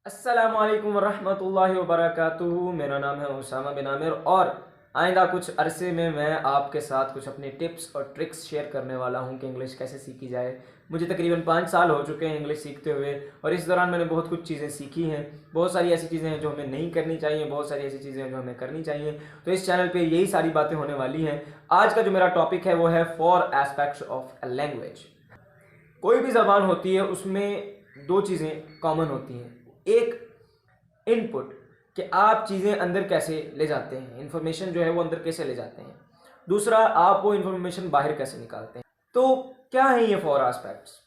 अस्सलामु अलैकुम वरहमतुल्लाहि वबरकातुहू। मेरा नाम है उसामा बिन आमिर और आइंदा कुछ अरसे में मैं आपके साथ कुछ अपनी टिप्स और ट्रिक्स शेयर करने वाला हूं कि इंग्लिश कैसे सीखी जाए। मुझे तकरीबन 5 साल हो चुके हैं इंग्लिश सीखते हुए और इस दौरान मैंने बहुत कुछ चीज़ें सीखी हैं। बहुत सारी ऐसी चीज़ें हैं जो हमें नहीं करनी चाहिए, बहुत सारी ऐसी चीज़ें हैं जो हमें करनी चाहिए। तो इस चैनल पर यही सारी बातें होने वाली हैं। आज का जो मेरा टॉपिक है वो है 4 एस्पेक्ट्स ऑफ अ लैंग्वेज। कोई भी ज़बान होती है उसमें दो चीज़ें कॉमन होती हैं। एक इनपुट कि आप चीज़ें अंदर कैसे ले जाते हैं, इंफॉर्मेशन जो है वो अंदर कैसे ले जाते हैं। दूसरा, आप वो इंफॉर्मेशन बाहर कैसे निकालते हैं। तो क्या है ये 4 एस्पेक्ट्स,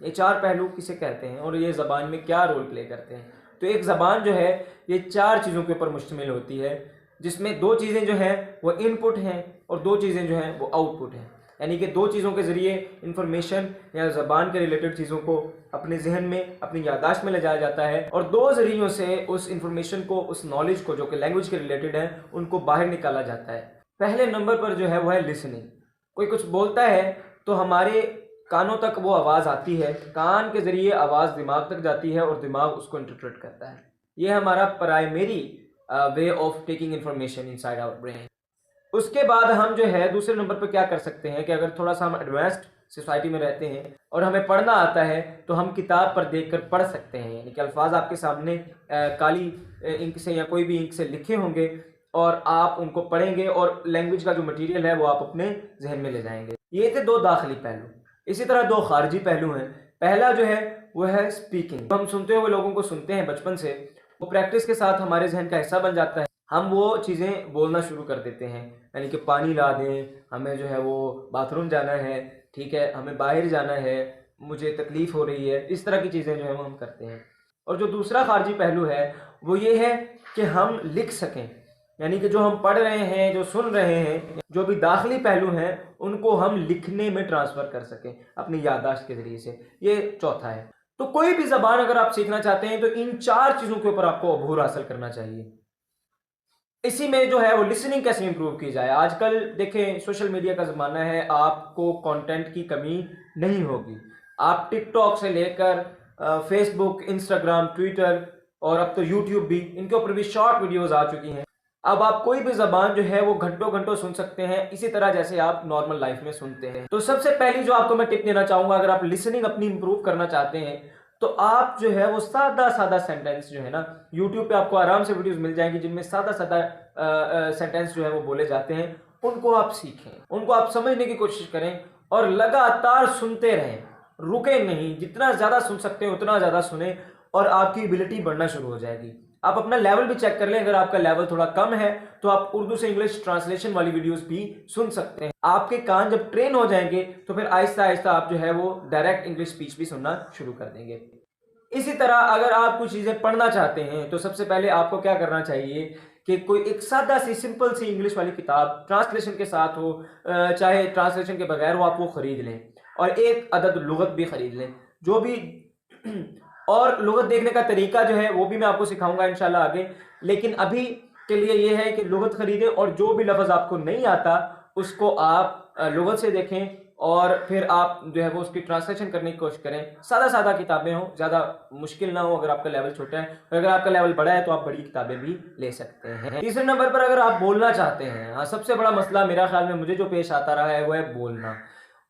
ये 4 पहलू किसे कहते हैं और ये ज़बान में क्या रोल प्ले करते हैं। तो एक ज़बान जो है ये 4 चीज़ों के ऊपर मुश्तमिल होती है, जिसमें 2 चीज़ें जो हैं वो इनपुट हैं और 2 चीज़ें जो हैं वो आउटपुट हैं। यानी कि 2 चीज़ों के ज़रिए इंफॉर्मेशन या ज़बान के रिलेटेड चीज़ों को अपने जहन में, अपनी याददाश्त में ले जाया जाता है और 2 ज़रियों से उस इंफॉर्मेशन को, उस नॉलेज को जो कि लैंग्वेज के रिलेटेड है, उनको बाहर निकाला जाता है। पहले नंबर पर जो है वो है लिसनिंग। कोई कुछ बोलता है तो हमारे कानों तक वो आवाज़ आती है, कान के ज़रिए आवाज़ दिमाग तक जाती है और दिमाग उसको इंटरप्रेट करता है। ये हमारा primary way of taking information inside our brain. उसके बाद हम जो है दूसरे नंबर पर क्या कर सकते हैं कि अगर थोड़ा सा हम एडवांस्ड सोसाइटी में रहते हैं और हमें पढ़ना आता है तो हम किताब पर देखकर पढ़ सकते हैं। यानी कि अल्फाज आपके सामने काली इंक से या कोई भी इंक से लिखे होंगे और आप उनको पढ़ेंगे और लैंग्वेज का जो मटेरियल है वो आप अपने जहन में ले जाएंगे। ये थे 2 दाखिली पहलू। इसी तरह 2 खारजी पहलू हैं। पहला जो है वो है स्पीकिंग। हम सुनते हुए लोगों को सुनते हैं बचपन से, वो प्रैक्टिस के साथ हमारे जहन का हिस्सा बन जाता है। हम वो चीज़ें बोलना शुरू कर देते हैं। यानी कि पानी ला दें, हमें जो है वो बाथरूम जाना है, ठीक है, हमें बाहर जाना है, मुझे तकलीफ़ हो रही है, इस तरह की चीज़ें जो है वो हम करते हैं। और जो दूसरा खारजी पहलू है वो ये है कि हम लिख सकें। यानी कि जो हम पढ़ रहे हैं, जो सुन रहे हैं, जो भी दाखिली पहलू हैं, उनको हम लिखने में ट्रांसफ़र कर सकें अपनी याददाश्त के ज़रिए से। ये चौथा है। तो कोई भी ज़बान अगर आप सीखना चाहते हैं तो इन 4 चीज़ों के ऊपर आपको अबूर हासिल करना चाहिए। इसी में जो है वो लिसनिंग कैसे इंप्रूव की जाए। आजकल देखें सोशल मीडिया का ज़माना है, आपको कंटेंट की कमी नहीं होगी। आप टिकटॉक से लेकर फेसबुक, इंस्टाग्राम, ट्विटर और अब तो यूट्यूब भी, इनके ऊपर भी शॉर्ट वीडियोस आ चुकी हैं। अब आप कोई भी ज़बान जो है वो घंटों घंटों सुन सकते हैं, इसी तरह जैसे आप नॉर्मल लाइफ में सुनते हैं। तो सबसे पहली जो आपको मैं टिप देना चाहूँगा, अगर आप लिसनिंग अपनी इंप्रूव करना चाहते हैं तो आप जो है वो सादा सादा सेंटेंस जो है ना, यूट्यूब पे आपको आराम से वीडियोस मिल जाएंगी जिनमें सादा सादा सेंटेंस जो है वो बोले जाते हैं, उनको आप सीखें, उनको आप समझने की कोशिश करें और लगातार सुनते रहें, रुके नहीं। जितना ज़्यादा सुन सकते हैं उतना ज़्यादा सुने और आपकी एबिलिटी बढ़ना शुरू हो जाएगी। आप अपना लेवल भी चेक कर लें, अगर आपका लेवल थोड़ा कम है तो आप उर्दू से इंग्लिश ट्रांसलेशन वाली वीडियोस भी सुन सकते हैं। आपके कान जब ट्रेन हो जाएंगे तो फिर आहिस्ता आहिस्ता आप जो है वो डायरेक्ट इंग्लिश स्पीच भी सुनना शुरू कर देंगे। इसी तरह अगर आप कुछ चीज़ें पढ़ना चाहते हैं तो सबसे पहले आपको क्या करना चाहिए कि कोई एक सादा सी सिंपल सी इंग्लिश वाली किताब ट्रांसलेशन के साथ हो, चाहे ट्रांसलेशन के बगैर हो, आप वो ख़रीद लें और एक अदद लुगत भी ख़रीद लें जो भी और लुगत देखने का तरीका जो है वो भी मैं आपको सिखाऊंगा इंशाल्लाह आगे। लेकिन अभी के लिए ये है कि लुगत ख़रीदें और जो भी लफ्ज़ आपको नहीं आता उसको आप लुगत से देखें और फिर आप जो है वो उसकी ट्रांसलेशन करने की कोशिश करें। सादा सादा किताबें हों, ज़्यादा मुश्किल ना हो अगर आपका लेवल छोटा है, और अगर आपका लेवल बड़ा है तो आप बड़ी किताबें भी ले सकते हैं। तीसरे नंबर पर अगर आप बोलना चाहते हैं, हाँ, सबसे बड़ा मसला मेरा ख्याल में मुझे जो पेश आता रहा है वो है बोलना।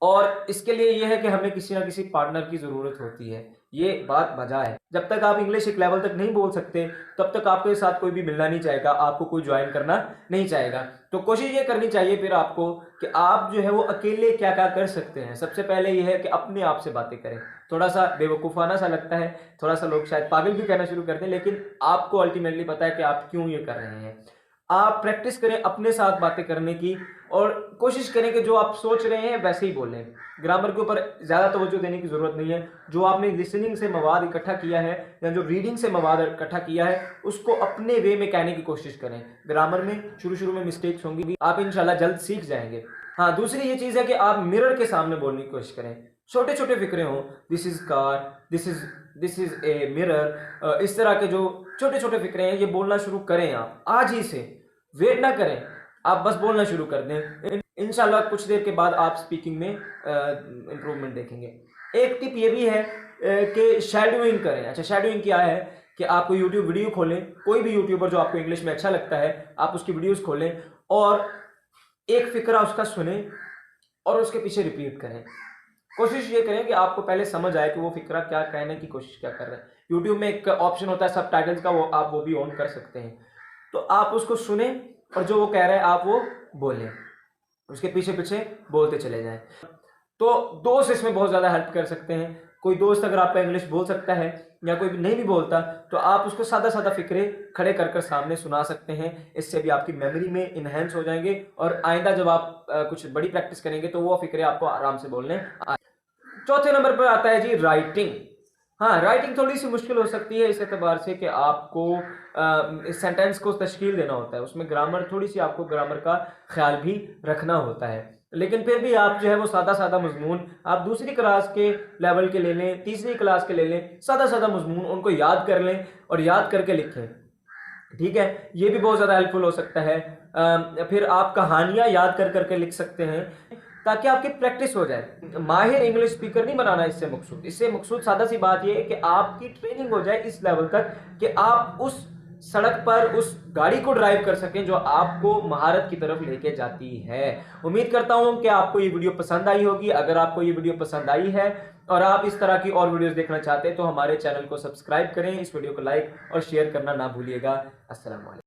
और इसके लिए ये है कि हमें किसी ना किसी पार्टनर की ज़रूरत होती है। ये बात वजह है। जब तक आप इंग्लिश एक लेवल तक नहीं बोल सकते तब तक आपके साथ कोई भी मिलना नहीं चाहेगा, आपको कोई ज्वाइन करना नहीं चाहेगा। तो कोशिश ये करनी चाहिए फिर आपको कि आप जो है वो अकेले क्या क्या कर सकते हैं। सबसे पहले ये है कि अपने आप से बातें करें। थोड़ा सा बेवकूफ़ाना सा लगता है, थोड़ा सा लोग शायद पागल भी कहना शुरू कर दें, लेकिन आपको अल्टीमेटली पता है कि आप क्यों ये कर रहे हैं। आप प्रैक्टिस करें अपने साथ बातें करने की और कोशिश करें कि जो आप सोच रहे हैं वैसे ही बोलें। ग्रामर के ऊपर ज़्यादा तवज्जो देने की ज़रूरत नहीं है। जो आपने लिसनिंग से मवाद इकट्ठा किया है या जो रीडिंग से मवाद इकट्ठा किया है उसको अपने वे में कहने की कोशिश करें। ग्रामर में शुरू में मिस्टेक्स होंगी, आप इंशाल्लाह जल्द सीख जाएंगे। हाँ, दूसरी ये चीज़ है कि आप मिरर के सामने बोलने की कोशिश करें। छोटे छोटे फिक्रे हों, this is car, this is a mirror, इस तरह के जो छोटे छोटे फिक्रे हैं ये बोलना शुरू करें। आप आज ही से वेट ना करें, आप बस बोलना शुरू कर दें। इंशाल्लाह कुछ देर के बाद आप स्पीकिंग में इम्प्रूवमेंट देखेंगे। एक टिप ये भी है कि शैडोइंग करें। अच्छा, शैडोइंग क्या है कि आपको यूट्यूब वीडियो खोलें, कोई भी यूट्यूबर जो आपको इंग्लिश में अच्छा लगता है आप उसकी वीडियोस खोलें और एक फिक्रा उसका सुने और उसके पीछे रिपीट करें। कोशिश ये करें कि आपको पहले समझ आए कि वो फिक्रा क्या कहने की कोशिश क्या कर रहा है। यूट्यूब में एक ऑप्शन होता है सबटाइटल्स का, वो आप वो भी ऑन कर सकते हैं। तो आप उसको सुने और जो वो कह रहा है आप वो बोलें, उसके पीछे पीछे बोलते चले जाएं। तो दोस्त इसमें बहुत ज़्यादा हेल्प कर सकते हैं। कोई दोस्त अगर आपका इंग्लिश बोल सकता है या कोई नहीं भी बोलता तो आप उसको सादा सादा फिक्रे खड़े कर कर सामने सुना सकते हैं। इससे भी आपकी मेमोरी में इन्हेंस हो जाएंगे और आइंदा जब आप कुछ बड़ी प्रैक्टिस करेंगे तो वो फिक्रे आपको आराम से बोलने आ। चौथे नंबर पर आता है जी राइटिंग। हाँ, राइटिंग थोड़ी सी मुश्किल हो सकती है इस एतबार से कि आपको इस सेंटेंस को तश्कील देना होता है, उसमें ग्रामर थोड़ी सी आपको ग्रामर का ख्याल भी रखना होता है। लेकिन फिर भी आप जो है वो सादा सादा मजमून आप दूसरी क्लास के लेवल के ले लें, तीसरी क्लास के ले लें, सादा सादा मजमून उनको याद कर लें और याद करके लिखें। ठीक है, ये भी बहुत ज़्यादा हेल्पफुल हो सकता है। फिर आप कहानियाँ याद कर करके लिख सकते हैं ताकि आपकी प्रैक्टिस हो जाए। माहिर इंग्लिश स्पीकर नहीं बनाना इससे मकसूद सादा सी बात ये है कि आपकी ट्रेनिंग हो जाए इस लेवल तक कि आप उस सड़क पर उस गाड़ी को ड्राइव कर सकें जो आपको महारत की तरफ लेके जाती है। उम्मीद करता हूं कि आपको ये वीडियो पसंद आई होगी। अगर आपको ये वीडियो पसंद आई है और आप इस तरह की और वीडियोस देखना चाहते हैं तो हमारे चैनल को सब्सक्राइब करें, इस वीडियो को लाइक और शेयर करना ना भूलिएगा। अस्सलाम वालेकुम।